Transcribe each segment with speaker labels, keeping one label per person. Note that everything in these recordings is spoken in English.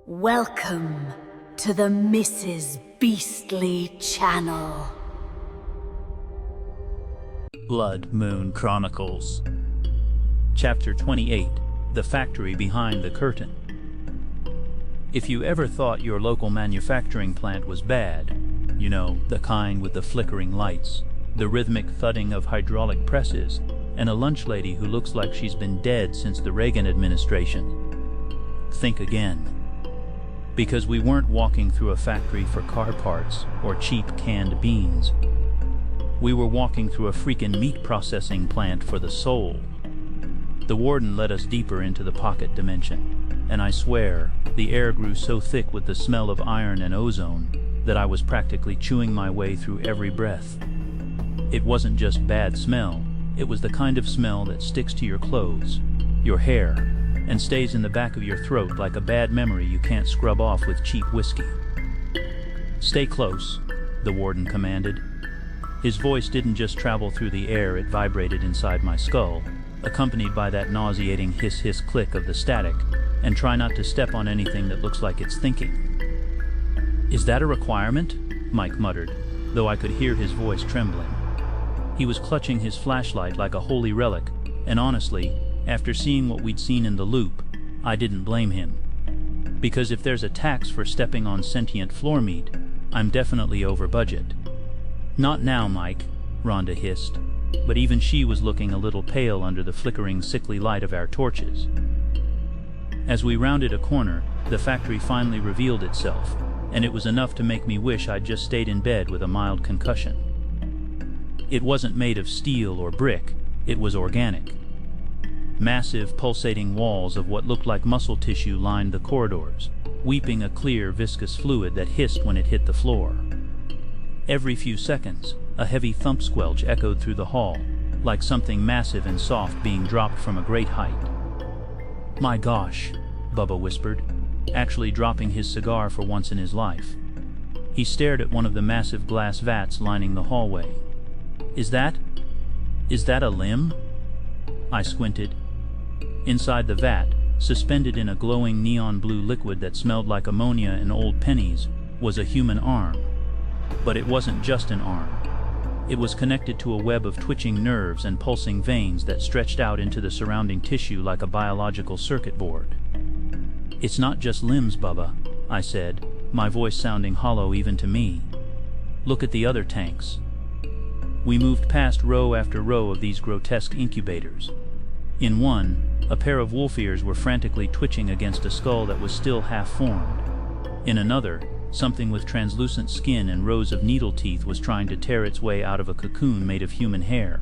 Speaker 1: Welcome to the Mrs. Beastly channel.
Speaker 2: Blood Moon Chronicles. Chapter 28. The Factory Behind the Curtain. If you ever thought your local manufacturing plant was bad, you know, the kind with the flickering lights, the rhythmic thudding of hydraulic presses, and a lunch lady who looks like she's been dead since the Reagan administration, think again. Because we weren't walking through a factory for car parts or cheap canned beans. We were walking through a freaking meat processing plant for the soul. The warden led us deeper into the pocket dimension, and I swear, the air grew so thick with the smell of iron and ozone that I was practically chewing my way through every breath. It wasn't just bad smell, it was the kind of smell that sticks to your clothes, your hair, and stays in the back of your throat like a bad memory you can't scrub off with cheap whiskey. "Stay close," the warden commanded. His voice didn't just travel through the air, it vibrated inside my skull, accompanied by that nauseating hiss-hiss click of the static, and try not to step on anything that looks like it's thinking. "Is that a requirement?" Mike muttered, though I could hear his voice trembling. He was clutching his flashlight like a holy relic, and honestly, after seeing what we'd seen in the loop, I didn't blame him. Because if there's a tax for stepping on sentient floor meat, I'm definitely over budget. "Not now, Mike," Rhonda hissed, but even she was looking a little pale under the flickering, sickly light of our torches. As we rounded a corner, the factory finally revealed itself, and it was enough to make me wish I'd just stayed in bed with a mild concussion. It wasn't made of steel or brick, it was organic. Massive, pulsating walls of what looked like muscle tissue lined the corridors, weeping a clear, viscous fluid that hissed when it hit the floor. Every few seconds, a heavy thump squelch echoed through the hall, like something massive and soft being dropped from a great height. "My gosh," Bubba whispered, actually dropping his cigar for once in his life. He stared at one of the massive glass vats lining the hallway. Is that a limb?" I squinted. Inside the vat, suspended in a glowing neon blue liquid that smelled like ammonia and old pennies, was a human arm. But it wasn't just an arm. It was connected to a web of twitching nerves and pulsing veins that stretched out into the surrounding tissue like a biological circuit board. "It's not just limbs, Bubba," I said, my voice sounding hollow even to me. "Look at the other tanks." We moved past row after row of these grotesque incubators. In one, a pair of wolf ears were frantically twitching against a skull that was still half-formed. In another, something with translucent skin and rows of needle teeth was trying to tear its way out of a cocoon made of human hair.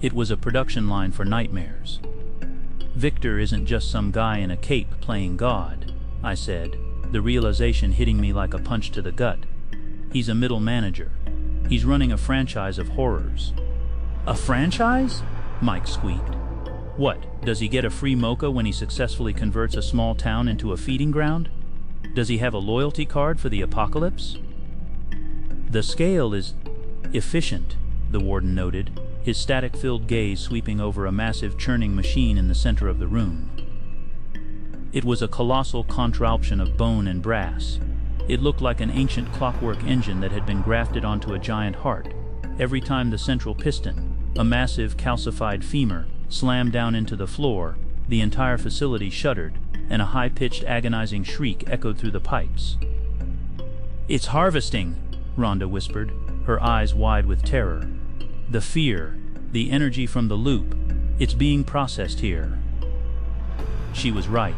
Speaker 2: It was a production line for nightmares. "Victor isn't just some guy in a cape playing God," I said, the realization hitting me like a punch to the gut. "He's a middle manager. He's running a franchise of horrors." "A franchise?" Mike squeaked. "What, does he get a free mocha when he successfully converts a small town into a feeding ground? Does he have a loyalty card for the apocalypse?" "The scale is efficient," the warden noted, his static-filled gaze sweeping over a massive churning machine in the center of the room. It was a colossal contraption of bone and brass. It looked like an ancient clockwork engine that had been grafted onto a giant heart. Every time the central piston, a massive calcified femur, slammed down into the floor, the entire facility shuddered, and a high-pitched agonizing shriek echoed through the pipes. "It's harvesting," Rhonda whispered, her eyes wide with terror. "The fear, the energy from the loop, it's being processed here." She was right.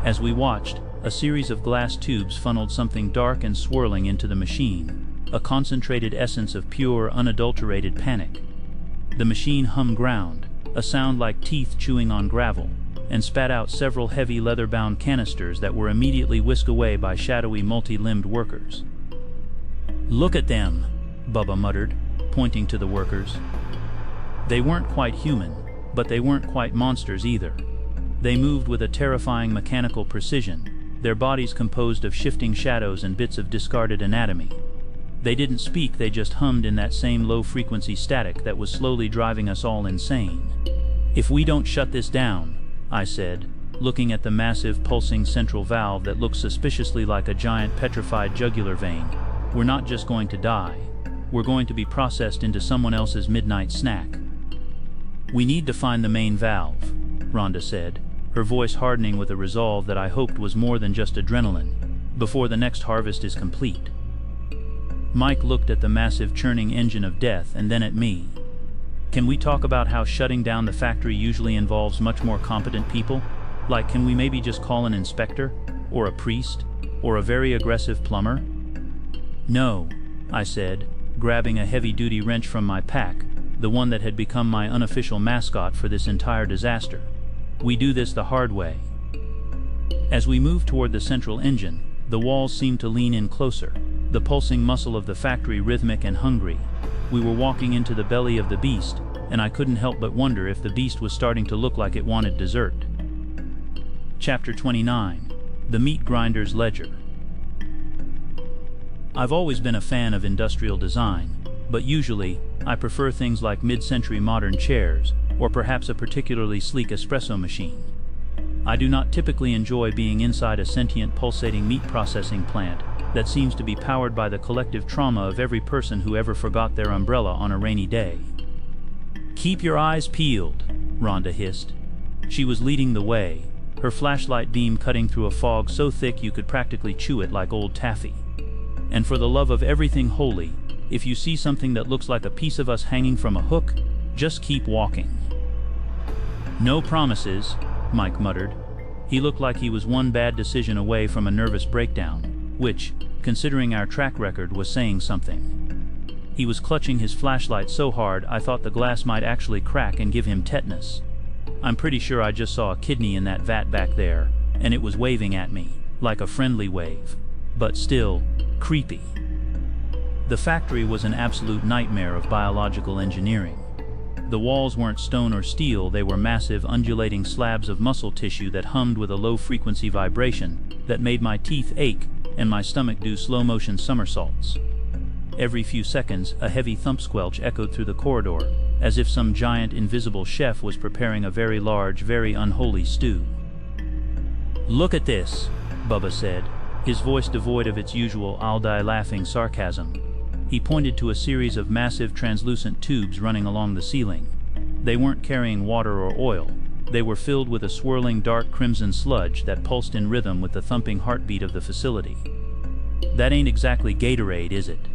Speaker 2: As we watched, a series of glass tubes funneled something dark and swirling into the machine, a concentrated essence of pure, unadulterated panic. The machine hummed ground, a sound like teeth chewing on gravel, and spat out several heavy leather-bound canisters that were immediately whisked away by shadowy, multi-limbed workers. "Look at them," Bubba muttered, pointing to the workers. They weren't quite human, but they weren't quite monsters either. They moved with a terrifying mechanical precision, their bodies composed of shifting shadows and bits of discarded anatomy. They didn't speak, they just hummed in that same low-frequency static that was slowly driving us all insane. "If we don't shut this down," I said, looking at the massive pulsing central valve that looks suspiciously like a giant petrified jugular vein. "We're not just going to die. We're going to be processed into someone else's midnight snack." "We need to find the main valve," Rhonda said, her voice hardening with a resolve that I hoped was more than just adrenaline, "before the next harvest is complete." Mike looked at the massive churning engine of death and then at me. "Can we talk about how shutting down the factory usually involves much more competent people? Like, can we maybe just call an inspector? Or a priest? Or a very aggressive plumber?" "No," I said, grabbing a heavy-duty wrench from my pack, the one that had become my unofficial mascot for this entire disaster. "We do this the hard way." As we moved toward the central engine, the walls seemed to lean in closer, the pulsing muscle of the factory rhythmic and hungry. We were walking into the belly of the beast, and I couldn't help but wonder if the beast was starting to look like it wanted dessert. Chapter 29. The Meat Grinder's Ledger. I've always been a fan of industrial design, but usually, I prefer things like mid-century modern chairs, or perhaps a particularly sleek espresso machine. I do not typically enjoy being inside a sentient pulsating meat processing plant that seems to be powered by the collective trauma of every person who ever forgot their umbrella on a rainy day. "Keep your eyes peeled," Rhonda hissed. She was leading the way, her flashlight beam cutting through a fog so thick you could practically chew it like old taffy. "And for the love of everything holy, if you see something that looks like a piece of us hanging from a hook, just keep walking." "No promises," Mike muttered. He looked like he was one bad decision away from a nervous breakdown, which, considering our track record, was saying something. He was clutching his flashlight so hard I thought the glass might actually crack and give him tetanus. I'm pretty sure I just saw a kidney in that vat back there, and it was waving at me, like a friendly wave. But still, creepy. The factory was an absolute nightmare of biological engineering. The walls weren't stone or steel, they were massive, undulating slabs of muscle tissue that hummed with a low-frequency vibration that made my teeth ache and my stomach do slow-motion somersaults. Every few seconds, a heavy thump squelch echoed through the corridor, as if some giant invisible chef was preparing a very large, very unholy stew. "Look at this," Bubba said, his voice devoid of its usual "I'll-die laughing" sarcasm. He pointed to a series of massive translucent tubes running along the ceiling. They weren't carrying water or oil. They were filled with a swirling dark crimson sludge that pulsed in rhythm with the thumping heartbeat of the facility. "That ain't exactly Gatorade, is it?"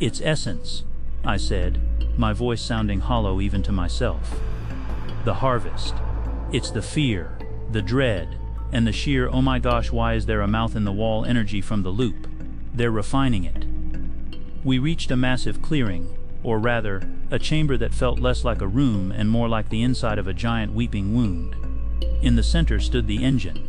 Speaker 2: "It's essence," I said, my voice sounding hollow even to myself. "The harvest. It's the fear, the dread, and the sheer oh my gosh why is there a mouth in the wall energy from the loop. They're refining it." We reached a massive clearing, or rather, a chamber that felt less like a room and more like the inside of a giant weeping wound. In the center stood the engine.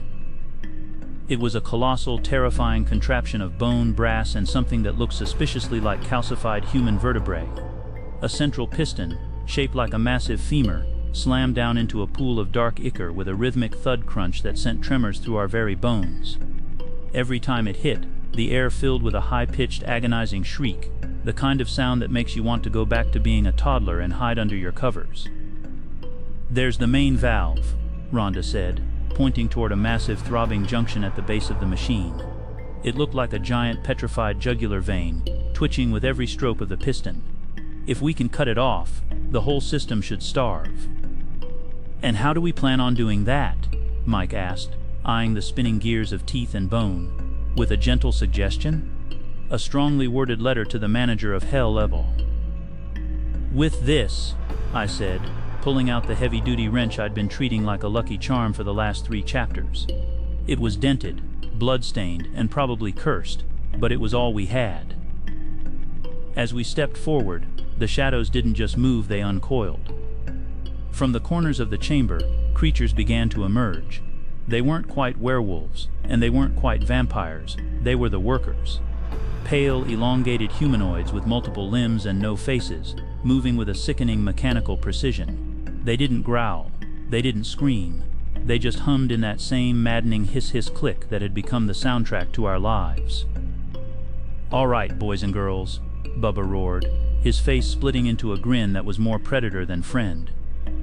Speaker 2: It was a colossal, terrifying contraption of bone, brass, and something that looked suspiciously like calcified human vertebrae. A central piston, shaped like a massive femur, slammed down into a pool of dark ichor with a rhythmic thud crunch that sent tremors through our very bones. Every time it hit, the air filled with a high-pitched, agonizing shriek, the kind of sound that makes you want to go back to being a toddler and hide under your covers. "There's the main valve," Rhonda said, pointing toward a massive throbbing junction at the base of the machine. It looked like a giant petrified jugular vein, twitching with every stroke of the piston. "If we can cut it off, the whole system should starve." "And how do we plan on doing that?" Mike asked, eyeing the spinning gears of teeth and bone. "With a gentle suggestion? A strongly worded letter to the manager of Hell level." "With this," I said, pulling out the heavy-duty wrench I'd been treating like a lucky charm for the last 3 chapters. It was dented, blood-stained, and probably cursed, but it was all we had. As we stepped forward, the shadows didn't just move, they uncoiled. From the corners of the chamber, creatures began to emerge. They weren't quite werewolves, and they weren't quite vampires, they were the workers. Pale, elongated humanoids with multiple limbs and no faces, moving with a sickening mechanical precision. They didn't growl, they didn't scream, they just hummed in that same maddening hiss-hiss click that had become the soundtrack to our lives. "All right, boys and girls," Bubba roared, his face splitting into a grin that was more predator than friend.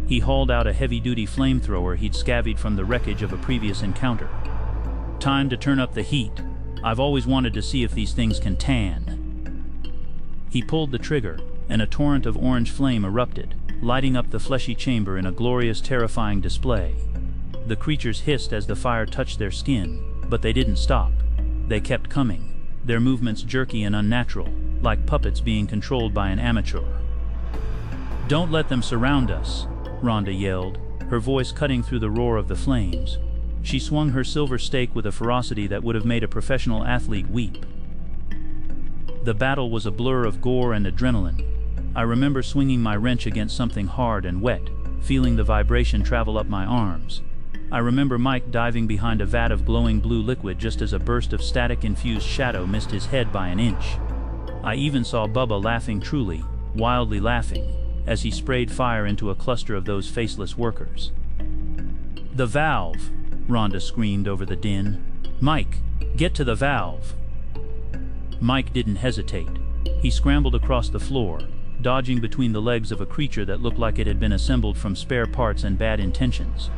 Speaker 2: He hauled out a heavy-duty flamethrower he'd scavenged from the wreckage of a previous encounter. Time to turn up the heat. I've always wanted to see if these things can tan. He pulled the trigger, and a torrent of orange flame erupted, lighting up the fleshy chamber in a glorious, terrifying display. The creatures hissed as the fire touched their skin, but they didn't stop. They kept coming, their movements jerky and unnatural, like puppets being controlled by an amateur. "Don't let them surround us," Rhonda yelled, her voice cutting through the roar of the flames. She swung her silver stake with a ferocity that would have made a professional athlete weep. The battle was a blur of gore and adrenaline. I remember swinging my wrench against something hard and wet, feeling the vibration travel up my arms. I remember Mike diving behind a vat of glowing blue liquid just as a burst of static-infused shadow missed his head by an inch. I even saw Bubba laughing truly, wildly laughing, as he sprayed fire into a cluster of those faceless workers. "The valve!" Rhonda screamed over the din. "Mike, get to the valve!" Mike didn't hesitate. He scrambled across the floor, dodging between the legs of a creature that looked like it had been assembled from spare parts and bad intentions.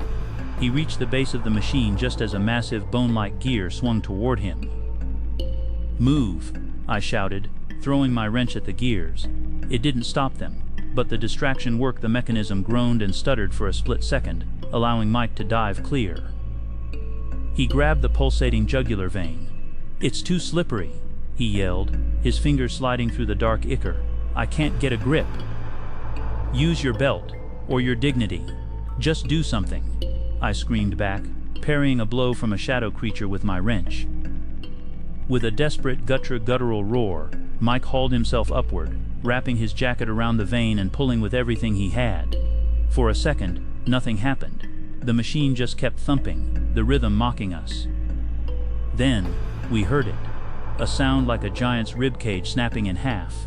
Speaker 2: He reached the base of the machine just as a massive bone-like gear swung toward him. "Move!" I shouted, throwing my wrench at the gears. It didn't stop them, but the distraction worked. The mechanism groaned and stuttered for a split second, allowing Mike to dive clear. He grabbed the pulsating jugular vein. "It's too slippery," he yelled, his fingers sliding through the dark ichor. "I can't get a grip." "Use your belt, or your dignity. Just do something," I screamed back, parrying a blow from a shadow creature with my wrench. With a desperate guttural roar, Mike hauled himself upward, wrapping his jacket around the vein and pulling with everything he had. For a second, nothing happened. The machine just kept thumping, the rhythm mocking us. Then, we heard it. A sound like a giant's ribcage snapping in half.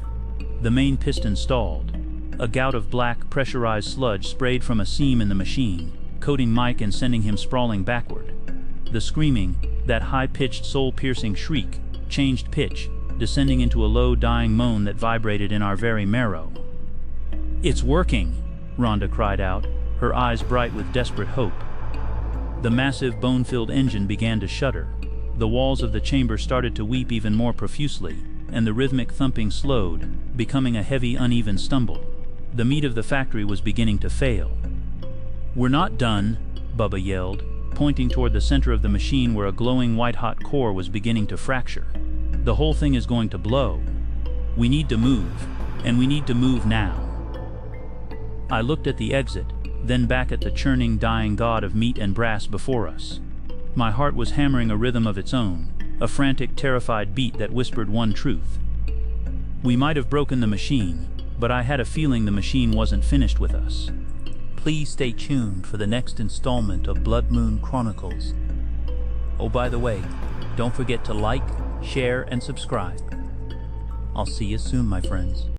Speaker 2: The main piston stalled. A gout of black, pressurized sludge sprayed from a seam in the machine, coating Mike and sending him sprawling backward. The screaming, that high-pitched, soul-piercing shriek, changed pitch, descending into a low, dying moan that vibrated in our very marrow. "It's working!" Rhonda cried out, her eyes bright with desperate hope. The massive, bone-filled engine began to shudder. The walls of the chamber started to weep even more profusely, and the rhythmic thumping slowed, becoming a heavy, uneven stumble. The meat of the factory was beginning to fail. "We're not done," Bubba yelled, pointing toward the center of the machine where a glowing white-hot core was beginning to fracture. "The whole thing is going to blow. We need to move, and we need to move now." I looked at the exit, then back at the churning, dying god of meat and brass before us. My heart was hammering a rhythm of its own, a frantic, terrified beat that whispered one truth. We might have broken the machine, but I had a feeling the machine wasn't finished with us. Please stay tuned for the next installment of Blood Moon Chronicles. Oh, by the way, don't forget to like, share, and subscribe. I'll see you soon, my friends.